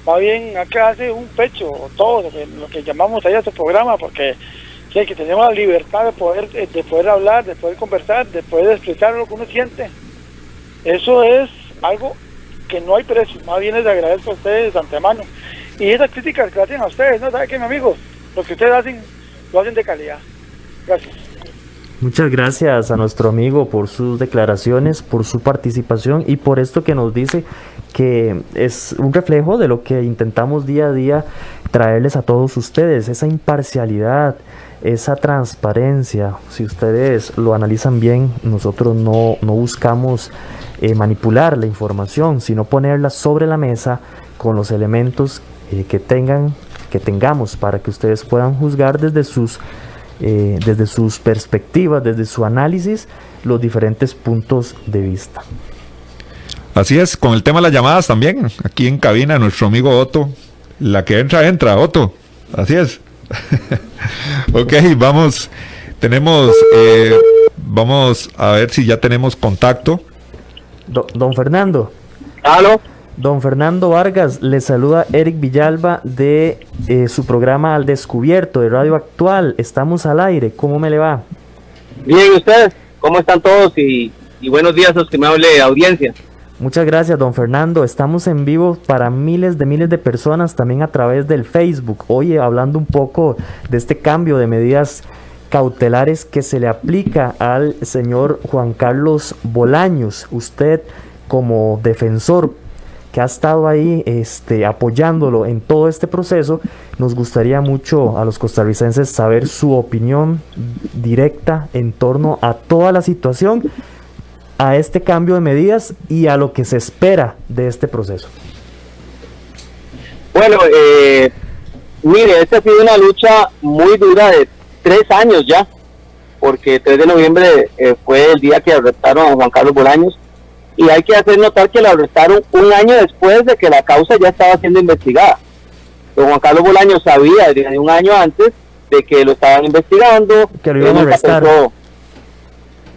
más bien acá hace un pecho, todo lo que llamamos ahí a este programa, porque sí, que tenemos la libertad de poder hablar, de poder conversar, de poder expresar lo que uno siente. Eso es algo que no hay precio, más bien les agradezco a ustedes de antemano. Y esas críticas que hacen a ustedes, ¿no? ¿Saben qué, mi amigo? Lo que ustedes hacen, lo hacen de calidad. Gracias. Muchas gracias a nuestro amigo por sus declaraciones, por su participación y por esto que nos dice que es un reflejo de lo que intentamos día a día traerles a todos ustedes, esa imparcialidad, esa transparencia. Si ustedes lo analizan bien, nosotros no buscamos manipular la información, sino ponerla sobre la mesa con los elementos que tengamos para que ustedes puedan juzgar desde sus perspectivas, desde su análisis, los diferentes puntos de vista. Así es, con el tema de las llamadas también, aquí en cabina nuestro amigo Otto, la que entra, Otto, así es. Ok, vamos a ver si ya tenemos contacto. Don Fernando. ¿Aló? Don Fernando Vargas, le saluda Eric Villalba de su programa Al Descubierto de Radio Actual. Estamos al aire, ¿cómo me le va? Bien, ¿y ustedes? ¿Cómo están todos? Y buenos días a los que me hable audiencia. Muchas gracias, don Fernando. Estamos en vivo para miles de personas, también a través del Facebook. Hoy hablando un poco de este cambio de medidas cautelares que se le aplica al señor Juan Carlos Bolaños. Usted, como defensor que ha estado ahí apoyándolo en todo este proceso, nos gustaría mucho a los costarricenses saber su opinión directa en torno a toda la situación, a este cambio de medidas y a lo que se espera de este proceso. Bueno, mire, esta ha sido una lucha muy dura de 3 años ya, porque 3 de noviembre fue el día que arrestaron a Juan Carlos Bolaños, y hay que hacer notar que lo arrestaron un año después de que la causa ya estaba siendo investigada. Don Juan Carlos Bolaños sabía desde un año antes de que lo estaban investigando, que lo iban a arrestar.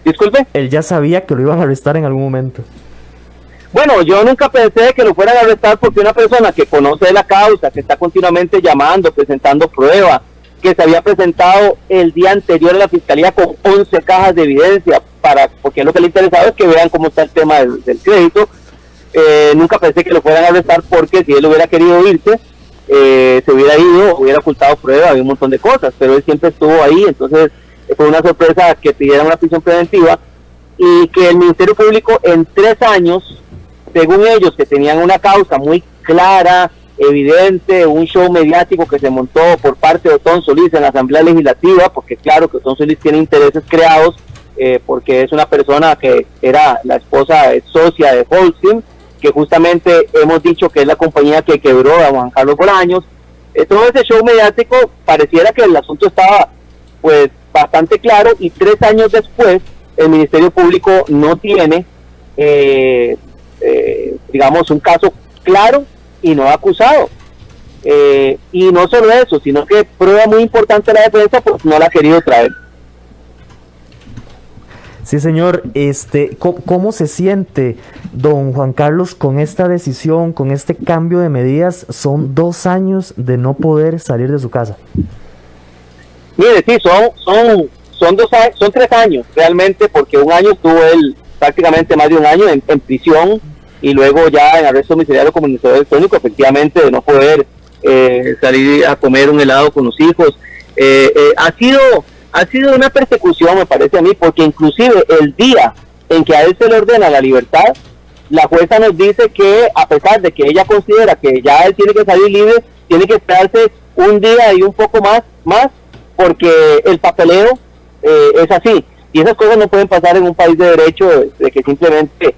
Disculpe. Él ya sabía que lo iban a arrestar en algún momento. Bueno, yo nunca pensé que lo fueran a arrestar, porque una persona que conoce la causa, que está continuamente llamando, presentando pruebas, que se había presentado el día anterior a la fiscalía con 11 cajas de evidencia, porque lo que le interesaba es que vean cómo está el tema del crédito. Nunca pensé que lo fueran a arrestar, porque si él hubiera querido irse, se hubiera ido, hubiera ocultado pruebas, había un montón de cosas, pero él siempre estuvo ahí. Entonces fue una sorpresa que pidieran una prisión preventiva, y que el Ministerio Público en 3 años, según ellos, que tenían una causa muy clara, evidente, un show mediático que se montó por parte de Otón Solís en la Asamblea Legislativa, porque claro que Otón Solís tiene intereses creados, porque es una persona que era la esposa socia de Holcim, que justamente hemos dicho que es la compañía que quebró a Juan Carlos Bolaños. Todo ese show mediático, pareciera que el asunto estaba pues bastante claro, y 3 años después el Ministerio Público no tiene digamos un caso claro y no acusado, y no solo eso, sino que prueba muy importante la defensa pues no la ha querido traer. Sí, señor. ¿Cómo se siente don Juan Carlos con esta decisión, con este cambio de medidas? Son 2 años de no poder salir de su casa. Mire, sí, son 2 años, son 3 años realmente, porque un año estuvo él, prácticamente más de un año en prisión, y luego ya en arresto domiciliario como administrador electrónico, efectivamente, de no poder salir a comer un helado con los hijos. Ha sido una persecución, me parece a mí, porque inclusive el día en que a él se le ordena la libertad, la jueza nos dice que, a pesar de que ella considera que ya él tiene que salir libre, tiene que esperarse un día y un poco más, porque el papeleo es así, y esas cosas no pueden pasar en un país de derecho, de que simplemente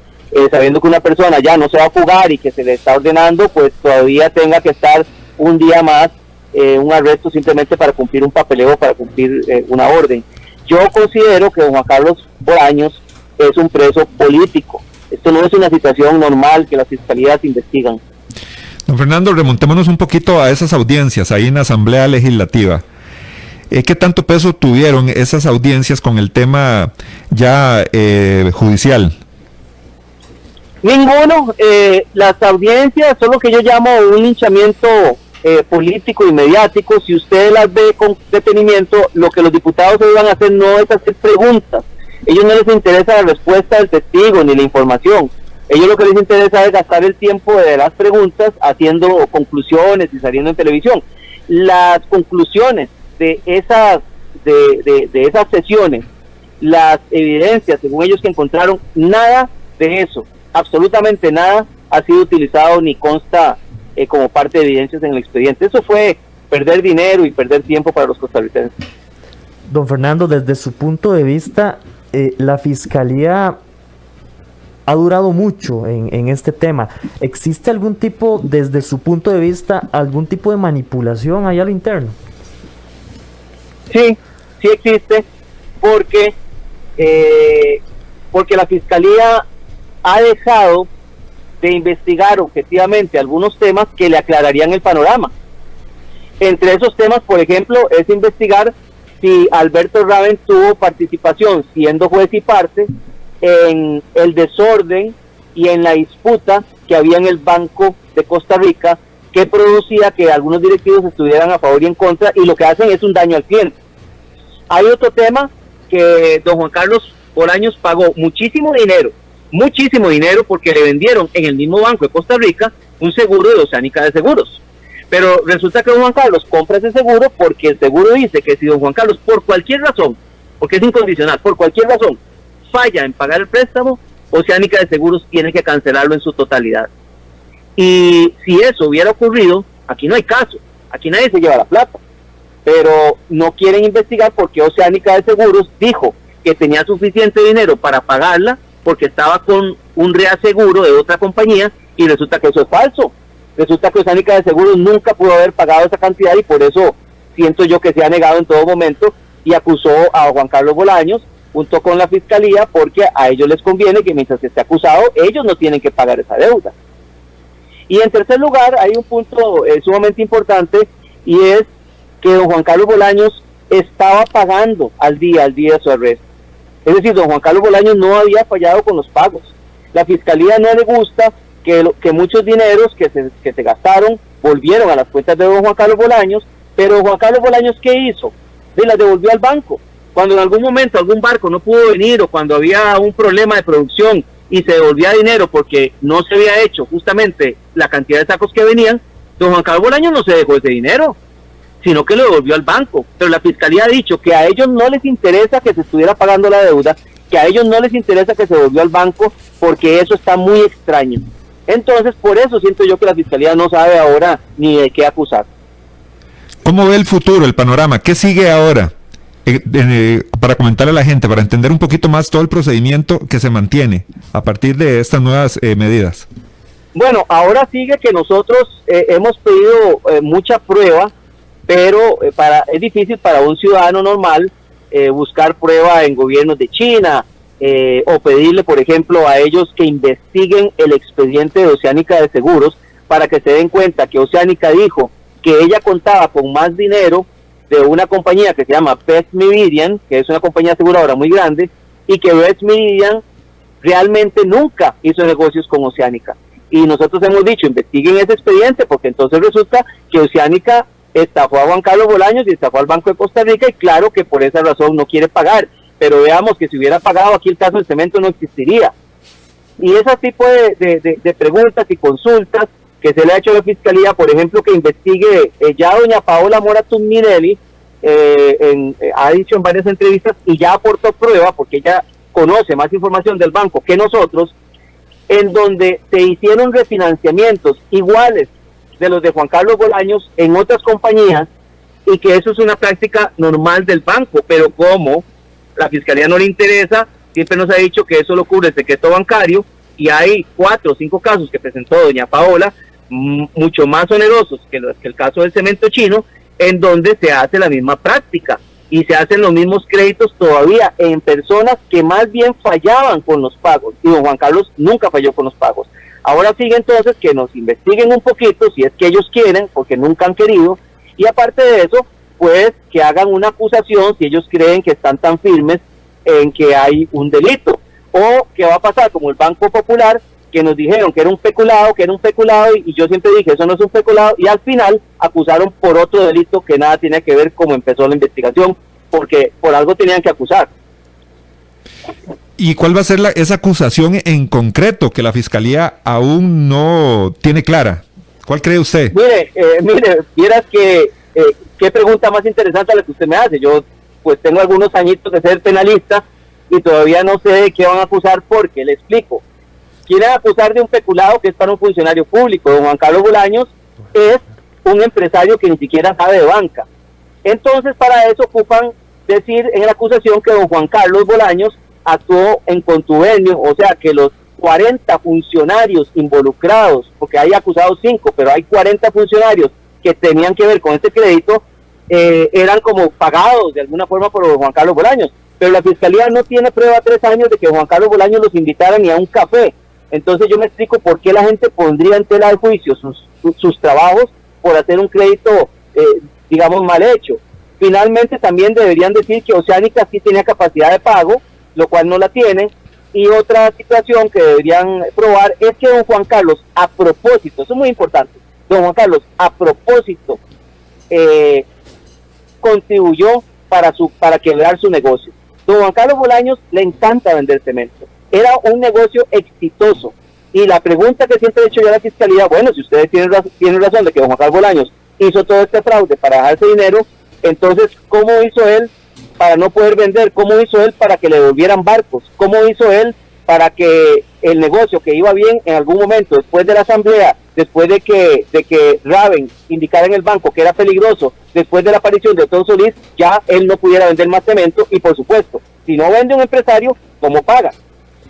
sabiendo que una persona ya no se va a fugar y que se le está ordenando, pues todavía tenga que estar un día más, un arresto simplemente para cumplir un papeleo, para cumplir una orden. Yo considero que don Juan Carlos Bolaños es un preso político. Esto no es una situación normal que las fiscalías investigan. Don Fernando, remontémonos un poquito a esas audiencias ahí en la Asamblea Legislativa. ¿Qué tanto peso tuvieron esas audiencias con el tema ya judicial? Ninguno. Las audiencias son lo que yo llamo un linchamiento político y mediático. Si usted las ve con detenimiento, lo que los diputados se van a hacer no es hacer preguntas. Ellos no les interesa la respuesta del testigo ni la información. Ellos lo que les interesa es gastar el tiempo de las preguntas haciendo conclusiones y saliendo en televisión. Las conclusiones de esas sesiones, las evidencias según ellos que encontraron, nada de eso, absolutamente nada ha sido utilizado ni consta como parte de evidencias en el expediente. Eso fue perder dinero y perder tiempo para los costarricenses. Don Fernando, desde su punto de vista, la Fiscalía ha durado mucho en este tema. ¿Existe algún tipo, desde su punto de vista, algún tipo de manipulación allá a lo interno? Sí, sí existe, porque la Fiscalía ha dejado de investigar objetivamente algunos temas que le aclararían el panorama. Entre esos temas, por ejemplo, es investigar si Alberto Raven tuvo participación, siendo juez y parte, en el desorden y en la disputa que había en el Banco de Costa Rica, que producía que algunos directivos estuvieran a favor y en contra, y lo que hacen es un daño al cliente. Hay otro tema que don Juan Carlos Bolaños pagó muchísimo dinero, porque le vendieron en el mismo Banco de Costa Rica un seguro de Oceánica de Seguros. Pero resulta que don Juan Carlos compra ese seguro porque el seguro dice que si don Juan Carlos, por cualquier razón, porque es incondicional, por cualquier razón, falla en pagar el préstamo, Oceánica de Seguros tiene que cancelarlo en su totalidad. Y si eso hubiera ocurrido, aquí no hay caso, aquí nadie se lleva la plata, pero no quieren investigar porque Oceánica de Seguros dijo que tenía suficiente dinero para pagarla porque estaba con un reaseguro de otra compañía, y resulta que eso es falso. Resulta que Oceánica de Seguros nunca pudo haber pagado esa cantidad, y por eso siento yo que se ha negado en todo momento y acusó a Juan Carlos Bolaños junto con la Fiscalía, porque a ellos les conviene que mientras esté acusado, ellos no tienen que pagar esa deuda. Y en tercer lugar, hay un punto sumamente importante, y es que don Juan Carlos Bolaños estaba pagando al día de su arresto. Es decir, don Juan Carlos Bolaños no había fallado con los pagos. La Fiscalía no le gusta que muchos dineros que se gastaron volvieron a las cuentas de don Juan Carlos Bolaños, pero Juan Carlos Bolaños, ¿qué hizo? Las devolvió al banco. Cuando en algún momento algún barco no pudo venir, o cuando había un problema de producción y se devolvía dinero porque no se había hecho justamente la cantidad de sacos que venían, don Juan Carlos Bolaños no se dejó ese dinero, sino que lo devolvió al banco. Pero la Fiscalía ha dicho que a ellos no les interesa que se estuviera pagando la deuda, que a ellos no les interesa que se devolvió al banco, porque eso está muy extraño. Entonces, por eso siento yo que la Fiscalía no sabe ahora ni de qué acusar. ¿Cómo ve el futuro, el panorama? ¿Qué sigue ahora? Para comentarle a la gente, para entender un poquito más todo el procedimiento que se mantiene a partir de estas nuevas medidas. Bueno, ahora sigue que nosotros hemos pedido mucha prueba, pero es difícil para un ciudadano normal buscar prueba en gobiernos de China, o pedirle, por ejemplo, a ellos que investiguen el expediente de Oceánica de Seguros para que se den cuenta que Oceánica dijo que ella contaba con más dinero de una compañía que se llama Best Meridian, que es una compañía aseguradora muy grande, y que Best Meridian realmente nunca hizo negocios con Oceánica. Y nosotros hemos dicho, investiguen ese expediente, porque entonces resulta que Oceánica estafó a Juan Carlos Bolaños y estafó al Banco de Costa Rica, y claro que por esa razón no quiere pagar. Pero veamos que si hubiera pagado, aquí el caso del cemento no existiría. Y ese tipo de preguntas y consultas que se le ha hecho a la Fiscalía, por ejemplo, que investigue, ya doña Paola Mora Tumminelli ha dicho en varias entrevistas, y ya aportó prueba, porque ella conoce más información del banco que nosotros, en donde se hicieron refinanciamientos iguales de los de Juan Carlos Bolaños en otras compañías, y que eso es una práctica normal del banco, pero como la Fiscalía no le interesa, siempre nos ha dicho que eso lo cubre el secreto bancario, y hay 4 o 5 casos que presentó doña Paola, mucho más onerosos que el caso del cemento chino, en donde se hace la misma práctica, y se hacen los mismos créditos todavía en personas que más bien fallaban con los pagos, y don Juan Carlos nunca falló con los pagos. Ahora sigue entonces que nos investiguen un poquito, si es que ellos quieren, porque nunca han querido, y aparte de eso, pues que hagan una acusación si ellos creen que están tan firmes en que hay un delito. O que va a pasar como el Banco Popular, que nos dijeron que era un peculado, y yo siempre dije, eso no es un peculado, y al final acusaron por otro delito que nada tiene que ver cómo empezó la investigación, porque por algo tenían que acusar. ¿Y cuál va a ser esa acusación en concreto que la Fiscalía aún no tiene clara? ¿Cuál cree usted? Mire, vieras que qué pregunta más interesante la que usted me hace. Yo pues tengo algunos añitos de ser penalista y todavía no sé de qué van a acusar, porque le explico. Quieren acusar de un peculado que es para un funcionario público. Don Juan Carlos Bolaños es un empresario que ni siquiera sabe de banca. Entonces para eso ocupan decir en la acusación que don Juan Carlos Bolaños actuó en contubernio, o sea que los 40 funcionarios involucrados, porque hay acusados 5, pero hay 40 funcionarios que tenían que ver con este crédito, eran como pagados de alguna forma por Juan Carlos Bolaños. Pero la Fiscalía no tiene prueba 3 años de que Juan Carlos Bolaños los invitara ni a un café. Entonces yo me explico por qué la gente pondría en tela de juicio sus trabajos por hacer un crédito, digamos, mal hecho. Finalmente también deberían decir que Oceánica sí tenía capacidad de pago, lo cual no la tiene, Y otra situación que deberían probar es que don Juan Carlos, a propósito, eso es muy importante, don Juan Carlos, a propósito, contribuyó para quebrar su negocio. Don Juan Carlos Bolaños le encanta vender cemento. Era un negocio exitoso. Y la pregunta que siempre he hecho yo a la Fiscalía, bueno, si ustedes tienen razón de que don Juan Carlos Bolaños hizo todo este fraude para dejarse dinero, entonces, ¿cómo hizo él para no poder vender? ¿Cómo hizo él para que le devolvieran barcos? ¿Cómo hizo él para que el negocio que iba bien en algún momento, después de la asamblea, después de que Raven indicara en el banco que era peligroso, después de la aparición de Otón Solís, ya él no pudiera vender más cemento? Y por supuesto, si no vende un empresario, ¿cómo paga?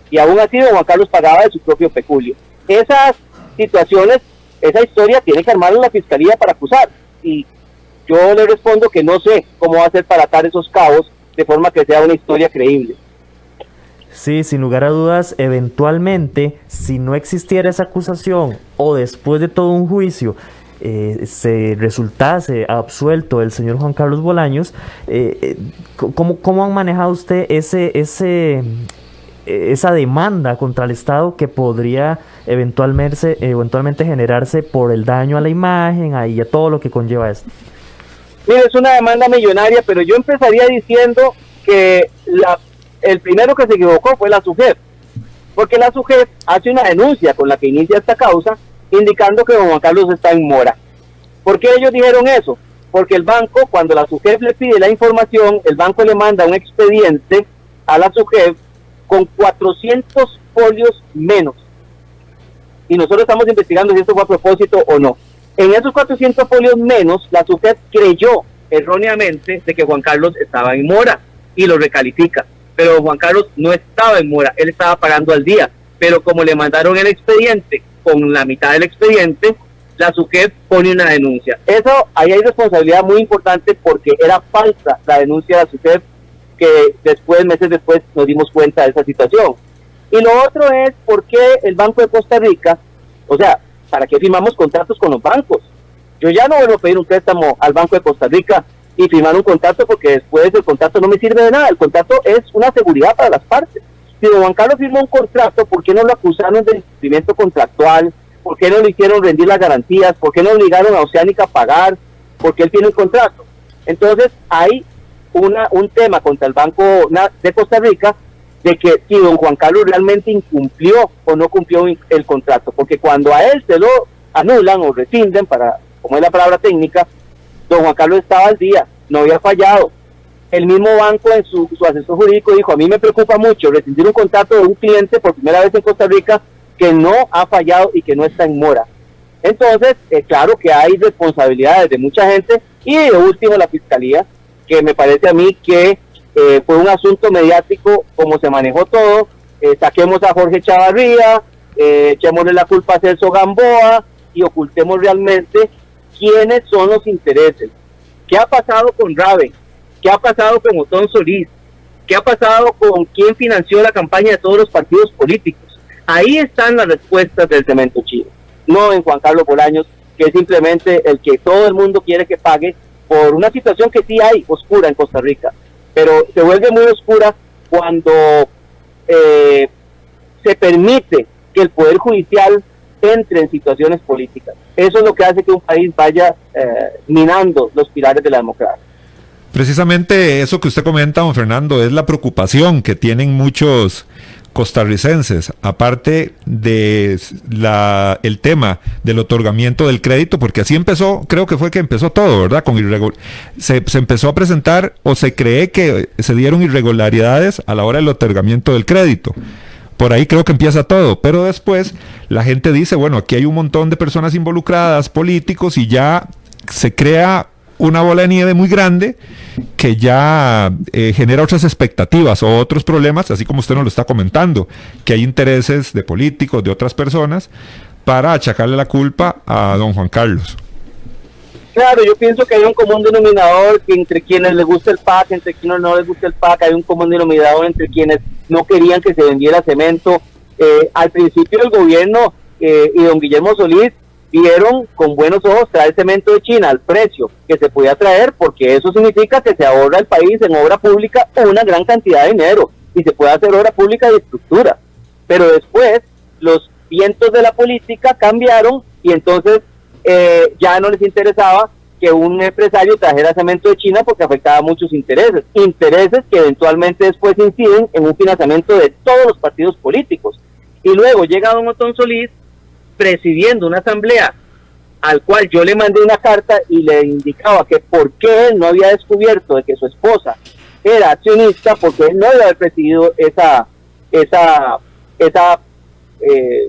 Y aún así don Juan Carlos pagaba de su propio peculio. Esas situaciones, esa historia tiene que armarla la Fiscalía para acusar. Y yo le respondo que no sé cómo va a hacer para atar esos cabos de forma que sea una historia creíble. Sí, sin lugar a dudas, eventualmente, si no existiera esa acusación o después de todo un juicio se resultase absuelto el señor Juan Carlos Bolaños, ¿cómo han manejado usted esa demanda contra el Estado que podría eventualmente generarse por el daño a la imagen y a todo lo que conlleva esto? Mire, es una demanda millonaria, pero yo empezaría diciendo que el primero que se equivocó fue la SUGEF, porque la SUGEF hace una denuncia con la que inicia esta causa, indicando que don Juan Carlos está en mora. ¿Por qué ellos dijeron eso? Porque el banco, cuando la SUGEF le pide la información, el banco le manda un expediente a la SUGEF con 400 folios menos. Y nosotros estamos investigando si esto fue a propósito o no. En esos 400 folios menos, la SUGEF creyó erróneamente de que Juan Carlos estaba en mora y lo recalifica. Pero Juan Carlos no estaba en mora, él estaba pagando al día. Pero como le mandaron el expediente con la mitad del expediente, la SUGEF pone una denuncia. Eso, ahí hay responsabilidad muy importante porque era falsa la denuncia de la SUGEF, que meses después nos dimos cuenta de esa situación. Y lo otro es por qué el Banco de Costa Rica, o sea, ¿para qué firmamos contratos con los bancos? Yo ya no vuelvo a pedir un préstamo al Banco de Costa Rica y firmar un contrato porque después el contrato no me sirve de nada. El contrato es una seguridad para las partes. Si don Juan Carlos firmó un contrato, ¿por qué no lo acusaron de incumplimiento contractual? ¿Por qué no le hicieron rendir las garantías? ¿Por qué no obligaron a Oceánica a pagar? Porque él tiene un contrato. Entonces hay un tema contra el Banco de Costa Rica de que si don Juan Carlos realmente incumplió o no cumplió el contrato, porque cuando a él se lo anulan o rescinden, como es la palabra técnica, don Juan Carlos estaba al día, no había fallado. El mismo banco en su asesor jurídico dijo, a mí me preocupa mucho rescindir un contrato de un cliente por primera vez en Costa Rica que no ha fallado y que no está en mora. Entonces, claro que hay responsabilidades de mucha gente y de último la Fiscalía, que me parece a mí que fue un asunto mediático como se manejó todo. Saquemos a Jorge Chavarría, echémosle la culpa a Celso Gamboa y ocultemos realmente quiénes son los intereses. ¿Qué ha pasado con Raven? ¿Qué ha pasado con Otón Solís? ¿Qué ha pasado con quién financió la campaña de todos los partidos políticos? Ahí están las respuestas del cemento chino, no en Juan Carlos Bolaños, que es simplemente el que todo el mundo quiere que pague por una situación que sí hay oscura en Costa Rica, pero se vuelve muy oscura cuando se permite que el Poder Judicial entre en situaciones políticas. Eso es lo que hace que un país vaya minando los pilares de la democracia. Precisamente eso que usted comenta, don Fernando, es la preocupación que tienen muchos costarricenses, aparte de el tema del otorgamiento del crédito, porque así empezó, creo que fue que empezó todo, ¿verdad? Se empezó a presentar o se cree que se dieron irregularidades a la hora del otorgamiento del crédito. Por ahí creo que empieza todo, pero después la gente dice, bueno, aquí hay un montón de personas involucradas, políticos, y ya se crea una bola de nieve muy grande que ya genera otras expectativas o otros problemas, así como usted nos lo está comentando, que hay intereses de políticos, de otras personas, para achacarle la culpa a don Juan Carlos. Claro, yo pienso que hay un común denominador que entre quienes les gusta el PAC, entre quienes no les gusta el PAC, hay un común denominador entre quienes no querían que se vendiera cemento. Al principio el gobierno y don Guillermo Solís vieron con buenos ojos traer cemento de China al precio que se podía traer, porque eso significa que se ahorra el país en obra pública una gran cantidad de dinero. y se puede hacer obra pública de estructura. Pero después los vientos de la política cambiaron y entonces ya no les interesaba que un empresario trajera cemento de China porque afectaba muchos intereses que eventualmente después inciden en un financiamiento de todos los partidos políticos. Y luego llega don Otón Solís presidiendo una asamblea al cual yo le mandé una carta y le indicaba que por qué él no había descubierto de que su esposa era accionista, porque él no debe haber presidido esa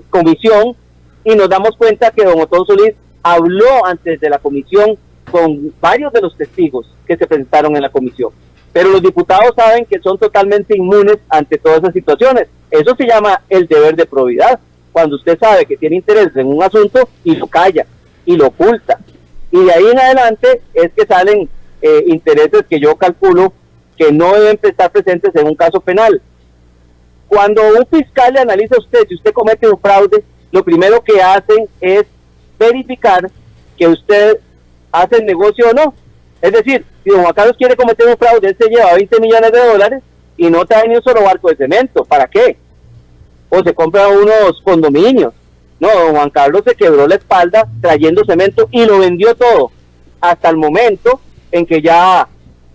comisión, y nos damos cuenta que don Otón Solís habló antes de la comisión con varios de los testigos que se presentaron en la comisión, pero los diputados saben que son totalmente inmunes ante todas esas situaciones. Eso se llama el deber de probidad, cuando usted sabe que tiene interés en un asunto y lo calla y lo oculta, y de ahí en adelante es que salen intereses que yo calculo que no deben estar presentes en un caso penal. Cuando un fiscal le analiza a usted si usted comete un fraude, lo primero que hacen es verificar que usted hace el negocio o no. Es decir, si don Juan Carlos quiere cometer un fraude, él se lleva $20 millones y no trae ni un solo barco de cemento. ¿Para qué? O se compra unos condominios. No, don Juan Carlos se quebró la espalda trayendo cemento y lo vendió todo, hasta el momento en que ya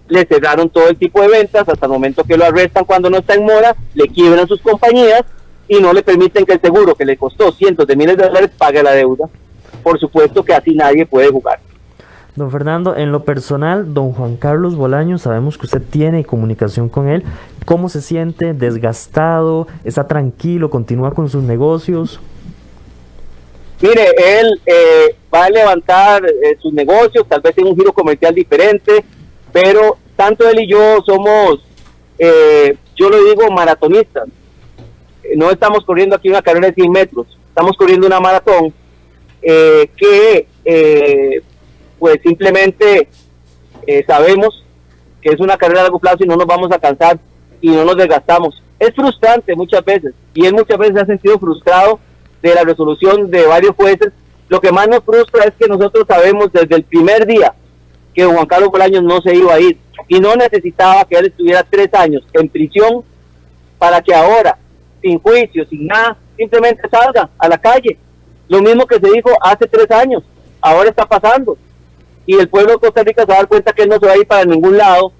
le cerraron todo el tipo de ventas, hasta el momento que lo arrestan cuando no está en mora, le quiebran sus compañías y no le permiten que el seguro, que le costó cientos de miles de dólares, pague la deuda. Por supuesto que así nadie puede jugar. Don Fernando, en lo personal, don Juan Carlos Bolaños, sabemos que usted tiene comunicación con él. ¿Cómo se siente? ¿Desgastado? ¿Está tranquilo? ¿Continúa con sus negocios? Mire, él va a levantar sus negocios, tal vez en un giro comercial diferente, pero tanto él y yo somos, yo lo digo, maratonistas. No estamos corriendo aquí una carrera de 100 metros, estamos corriendo una maratón pues simplemente sabemos que es una carrera a largo plazo y no nos vamos a cansar y no nos desgastamos. Es frustrante muchas veces, y él muchas veces se ha sentido frustrado de la resolución de varios jueces. Lo que más nos frustra es que nosotros sabemos desde el primer día que Juan Carlos Bolaños no se iba a ir, y no necesitaba que él estuviera 3 años en prisión para que ahora, sin juicio, sin nada, simplemente salga a la calle. Lo mismo que se dijo hace 3 años, ahora está pasando, y el pueblo de Costa Rica se va a dar cuenta que él no se va a ir para ningún lado,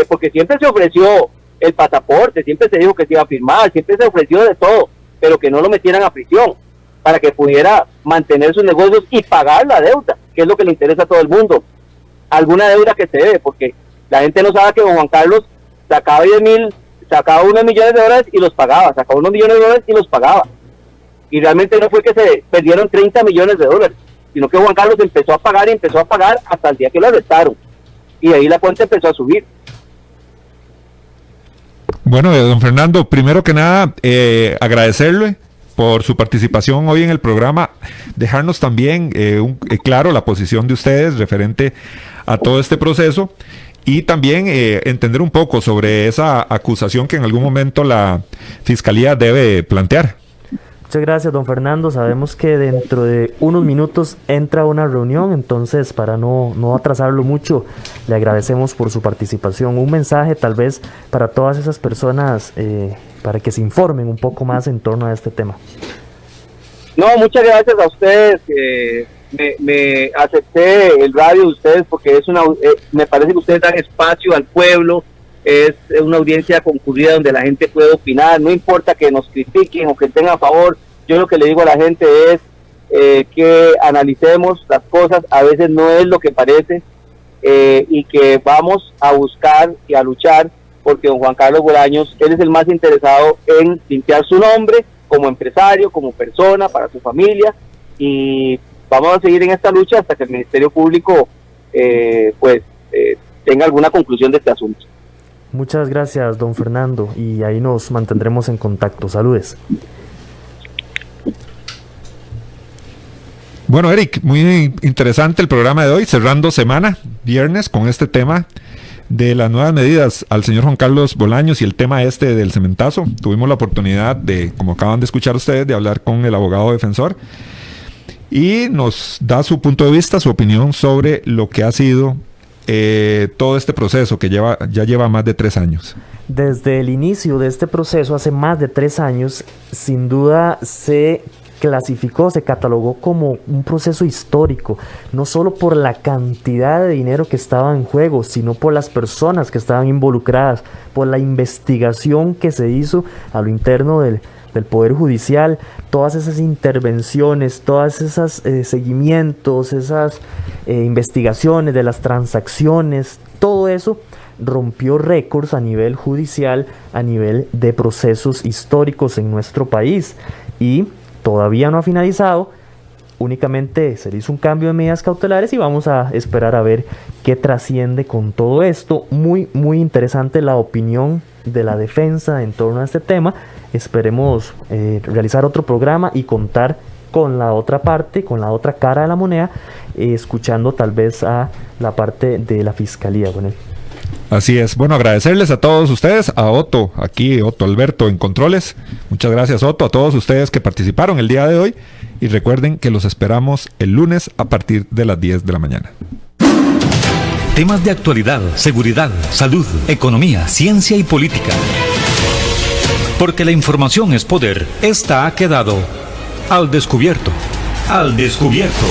porque siempre se ofreció el pasaporte, siempre se dijo que se iba a firmar, siempre se ofreció de todo, pero que no lo metieran a prisión, para que pudiera mantener sus negocios y pagar la deuda, que es lo que le interesa a todo el mundo. Alguna deuda que se debe, porque la gente no sabe que don Juan Carlos sacaba unos millones de dólares y los pagaba, sacaba unos millones de dólares y los pagaba. Y realmente no fue que se perdieron 30 millones de dólares, sino que Juan Carlos empezó a pagar hasta el día que lo arrestaron. Y de ahí la cuenta empezó a subir. Bueno, don Fernando, primero que nada, agradecerle por su participación hoy en el programa, dejarnos también claro la posición de ustedes referente a todo este proceso, y también entender un poco sobre esa acusación que en algún momento la Fiscalía debe plantear. Muchas gracias, don Fernando. Sabemos que dentro de unos minutos entra una reunión, entonces para no atrasarlo mucho, le agradecemos por su participación. Un mensaje tal vez para todas esas personas, para que se informen un poco más en torno a este tema. No, muchas gracias a ustedes. Me acepté el radio de ustedes porque me parece que ustedes dan espacio al pueblo. Es una audiencia concurrida donde la gente puede opinar, no importa que nos critiquen o que estén a favor. Yo lo que le digo a la gente es que analicemos las cosas, a veces no es lo que parece, y que vamos a buscar y a luchar porque don Juan Carlos Bolaños, él es el más interesado en limpiar su nombre como empresario, como persona, para su familia, y vamos a seguir en esta lucha hasta que el Ministerio Público tenga alguna conclusión de este asunto. Muchas gracias, don Fernando, y ahí nos mantendremos en contacto. Saludes. Bueno, Eric, muy interesante el programa de hoy, cerrando semana, viernes, con este tema de las nuevas medidas al señor Juan Carlos Bolaños y el tema del cementazo. Tuvimos la oportunidad de, como acaban de escuchar ustedes, de hablar con el abogado defensor, y nos da su punto de vista, su opinión sobre lo que ha sido todo este proceso que ya lleva más de 3 años. Desde el inicio de este proceso, hace más de 3 años, sin duda se clasificó, se catalogó como un proceso histórico, no solo por la cantidad de dinero que estaba en juego, sino por las personas que estaban involucradas, por la investigación que se hizo a lo interno del Poder Judicial, todas esas intervenciones, todas esas seguimientos, esas investigaciones de las transacciones, todo eso rompió récords a nivel judicial, a nivel de procesos históricos en nuestro país, y todavía no ha finalizado. Únicamente se le hizo un cambio de medidas cautelares y vamos a esperar a ver qué trasciende con todo esto. Muy interesante la opinión de la defensa en torno a este tema. Esperemos realizar otro programa y contar con la otra parte, con la otra cara de la moneda, escuchando tal vez a la parte de la fiscalía. Bueno, así es. Bueno, agradecerles a todos ustedes, a Otto, aquí Otto Alberto en Controles. Muchas gracias, Otto, a todos ustedes que participaron el día de hoy. Y recuerden que los esperamos el lunes a partir de las 10 de la mañana. Temas de actualidad, seguridad, salud, economía, ciencia y política. Porque la información es poder. Esta ha quedado al descubierto. Al descubierto.